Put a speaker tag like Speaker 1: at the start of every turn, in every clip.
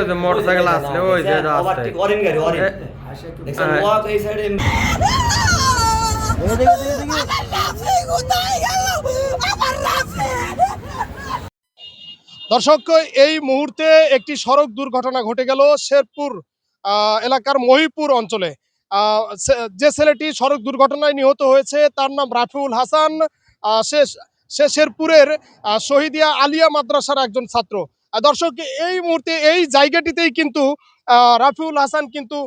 Speaker 1: যে মোটরসাইকেল আসলে ওই যে
Speaker 2: ওভারটেক অরেন গাড়ি অরেন দেখছেন ওয়াক এই সাইডে
Speaker 3: দর্শক, এই মুহূর্তে একটি সড়ক দুর্ঘটনা ঘটে গেল শেরপুর এলাকার মহিপুর অঞ্চলে। যে ছেলেটি সড়ক দুর্ঘটনায় নিহত হয়েছে তার নাম রাফিউল হাসান। সে শেরপুরের শহীদিয়া আলিয়া মাদ্রাসার একজন ছাত্র। দর্শক, এই মুহূর্তে এই জায়গাটিতেই কিন্তু রাফিউল হাসান কিন্তু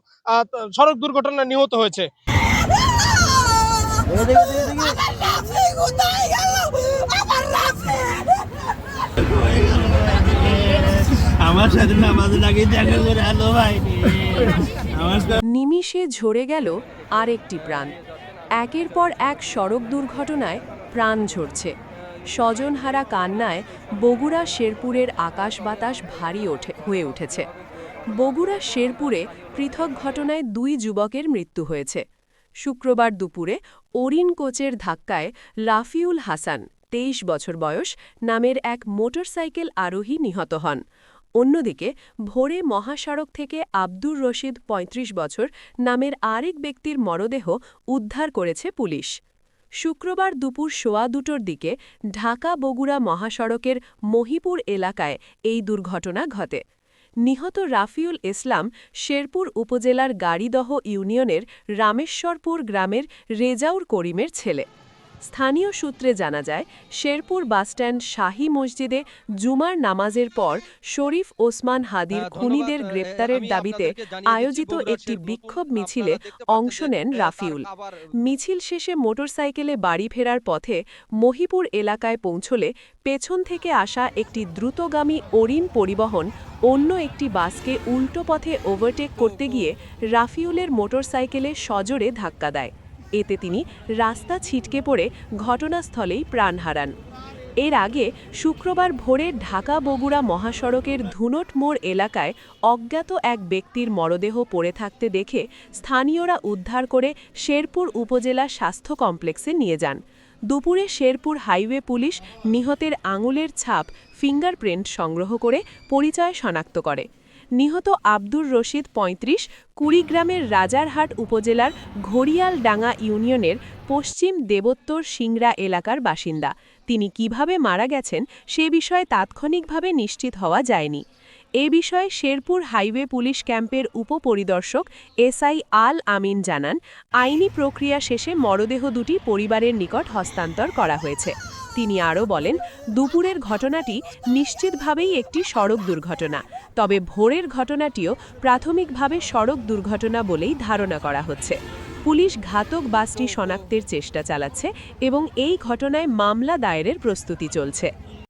Speaker 3: সড়ক দুর্ঘটনায় নিহত হয়েছে।
Speaker 4: আমার সাথে নামাজ লাগে দেখা করে আলো ভাই।
Speaker 5: নিমিষে ঝরে গেল আরেকটি প্রাণ। একের পর এক সড়ক দুর্ঘটনায় প্রাণ ঝরছে। স্বজনহারা কান্নায় বগুড়া শেরপুরের আকাশ বাতাস ভারী হয়ে উঠেছে। বগুড়া শেরপুরে পৃথক ঘটনায় 2 যুবকের মৃত্যু হয়েছে। শুক্রবার দুপুরে ওরিন কোচের ধাক্কায় রাফিউল হাসান 23 বছর বয়স নামের এক মোটরসাইকেল আরোহী নিহত হন। অন্যদিকে ভোরে মহাসড়ক থেকে আব্দুর রশিদ 35 বছর নামের আরেক ব্যক্তির মরদেহ উদ্ধার করেছে পুলিশ। শুক্রবার দুপুর 2:15টার দিকে ঢাকা বগুড়া মহাসড়কের মহিপুর এলাকায় এই দুর্ঘটনা ঘটে। নিহত রাফিউল ইসলাম শেরপুর উপজেলার গাড়িদহ ইউনিয়নের রামেশ্বরপুর গ্রামের রেজাউর করিমের ছেলে। স্থানীয় সূত্রে জানা যায়, শেরপুর বাসস্ট্যান্ড শাহী মসজিদে জুমার নামাজের পর শরীফ ওসমান হাদির খুনিদের গ্রেপ্তারের দাবিতে আয়োজিত একটি বিক্ষোভ মিছিলে অংশ নেন রাফিউল। মিছিল শেষে মোটরসাইকেলে বাড়ি ফেরার পথে মহিপুর এলাকায় পৌঁছলে পেছন থেকে আসা একটি দ্রুতগামী ওরিন পরিবহন অন্য একটি বাসকে উল্টো পথে ওভারটেক করতে গিয়ে রাফিউলের মোটরসাইকেলে সজোরে ধাক্কা দেয়। এতে তিনি রাস্তা ছিটকে পড়ে ঘটনাস্থলেই প্রাণ হারান। এর আগে শুক্রবার ভোরে ঢাকা বগুড়া মহাসড়কের ধুনট মোড় এলাকায় অজ্ঞাত এক ব্যক্তির মরদেহ পড়ে থাকতে দেখে স্থানীয়রা উদ্ধার করে শেরপুর উপজেলা স্বাস্থ্য কমপ্লেক্সে নিয়ে যান। দুপুরে শেরপুর হাইওয়ে পুলিশ নিহতের আঙুলের ছাপ ফিঙ্গারপ্রিন্ট সংগ্রহ করে পরিচয় শনাক্ত করে। নিহত আব্দুর রশিদ 35 কুড়িগ্রামের রাজারহাট উপজেলার ঘড়িয়ালডাঙ্গা ইউনিয়নের পশ্চিম দেবোত্তর সিংড়া এলাকার বাসিন্দা। তিনি কিভাবে মারা গেছেন সে বিষয়ে তাৎক্ষণিকভাবে নিশ্চিত হওয়া যায়নি। এ বিষয়ে শেরপুর হাইওয়ে পুলিশ ক্যাম্পের উপপরিদর্শক এসআই আল আমিন জানান, আইনি প্রক্রিয়া শেষে মরদেহ দুটি পরিবারের নিকট হস্তান্তর করা হয়েছে। তিনি আরও বলেন, দুপুরের ঘটনাটি নিশ্চিতভাবেই একটি সড়ক দুর্ঘটনা, তবে ভোরের ঘটনাটিও প্রাথমিকভাবে সড়ক দুর্ঘটনা বলেই ধারণা করা হচ্ছে। পুলিশ ঘাতক বাসটি শনাক্তের চেষ্টা চালাচ্ছে এবং এই ঘটনায় মামলা দায়েরের প্রস্তুতি চলছে।